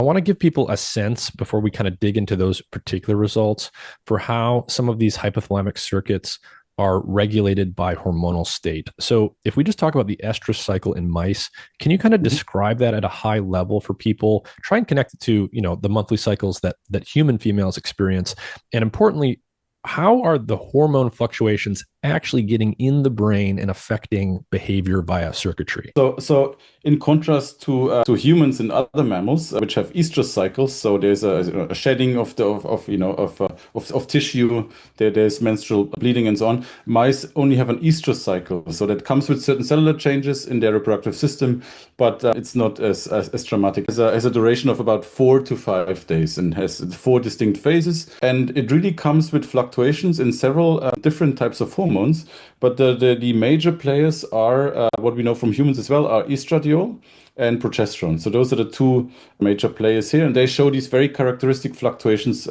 want to give people a sense before we kind of dig into those particular results for how some of these hypothalamic circuits are regulated by hormonal state. So if we just talk about the estrous cycle in mice, can you kind of Mhm. describe that at a high level for people? Try and connect it to, the monthly cycles that human females experience. And importantly, how are the hormone fluctuations actually getting in the brain and affecting behavior via circuitry? So in contrast to humans and other mammals, which have estrous cycles, so there's a shedding of the of tissue, there's menstrual bleeding and so on. Mice only have an estrous cycle, so that comes with certain cellular changes in their reproductive system, but it's not as dramatic. It has a duration of about 4 to 5 days and has 4 distinct phases, and it really comes with fluctuations in several different types of hormones. But the major players are what we know from humans as well are estradiol and progesterone. So those are the two major players here, and they show these very characteristic fluctuations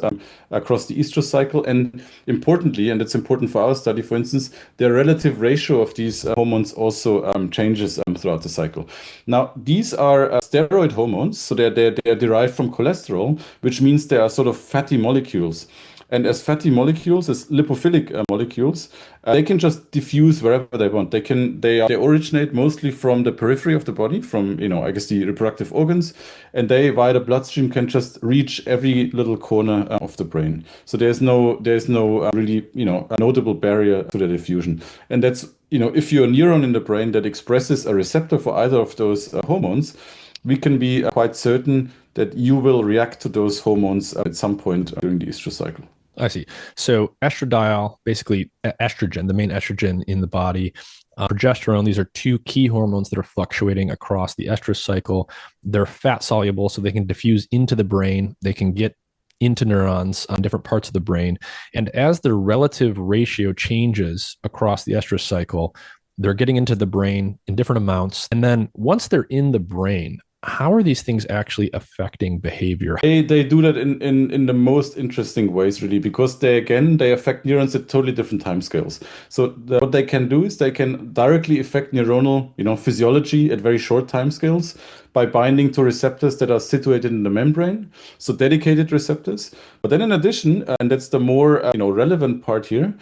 across the estrous cycle. And importantly, and it's important for our study, for instance, the relative ratio of these hormones also changes throughout the cycle. Now, these are steroid hormones, so they're derived from cholesterol, which means they are sort of fatty molecules. And as fatty molecules, as lipophilic molecules, they can just diffuse wherever they want. They originate mostly from the periphery of the body, from I guess the reproductive organs, and they via the bloodstream can just reach every little corner of the brain. So there's no really a notable barrier to the diffusion, and that's if you're a neuron in the brain that expresses a receptor for either of those hormones, we can be quite certain that you will react to those hormones at some point during the estrous cycle. I see. So estradiol, basically estrogen, the main estrogen in the body, progesterone, these are two key hormones that are fluctuating across the estrous cycle. They're fat soluble, so they can diffuse into the brain. They can get into neurons on different parts of the brain. And as the relative ratio changes across the estrous cycle, they're getting into the brain in different amounts. And then once they're in the brain, how are these things actually affecting behavior? They do that in the most interesting ways, really, because they affect neurons at totally different timescales. So what they can do is they can directly affect neuronal physiology at very short timescales by binding to receptors that are situated in the membrane, so dedicated receptors. But then in addition, and that's the more relevant part here,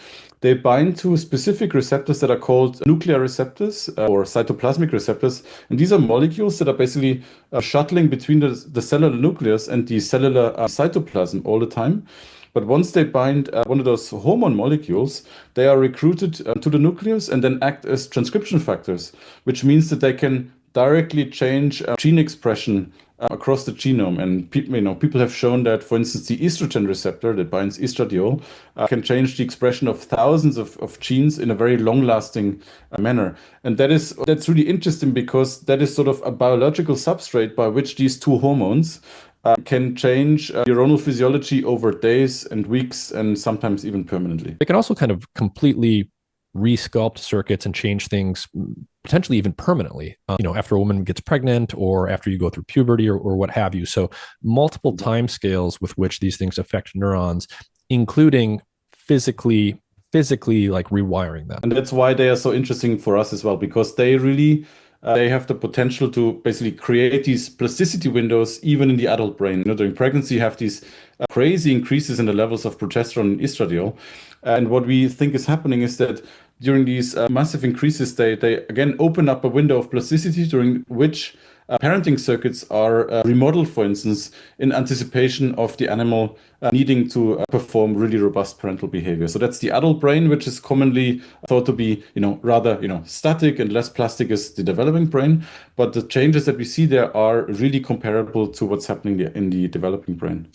they bind to specific receptors that are called nuclear receptors or cytoplasmic receptors. And these are molecules that are basically shuttling between the cellular nucleus and the cellular cytoplasm all the time. But once they bind one of those hormone molecules, they are recruited to the nucleus and then act as transcription factors, which means that they can directly change gene expression across the genome. And people have shown that, for instance, the estrogen receptor that binds estradiol can change the expression of thousands of genes in a very long-lasting manner. And that's really interesting because that is sort of a biological substrate by which these two hormones can change neuronal physiology over days and weeks and sometimes even permanently. They can also kind of completely resculpt circuits and change things potentially even permanently, after a woman gets pregnant or after you go through puberty or what have you. So multiple time scales with which these things affect neurons, including physically like rewiring them. And that's why they are so interesting for us as well, because they have the potential to basically create these plasticity windows even in the adult brain. During pregnancy, you have these crazy increases in the levels of progesterone and estradiol. And what we think is happening is that during these massive increases, they again open up a window of plasticity during which parenting circuits are remodeled, for instance, in anticipation of the animal needing to perform really robust parental behavior. So that's the adult brain, which is commonly thought to be, rather, static and less plastic as the developing brain. But the changes that we see there are really comparable to what's happening in the developing brain.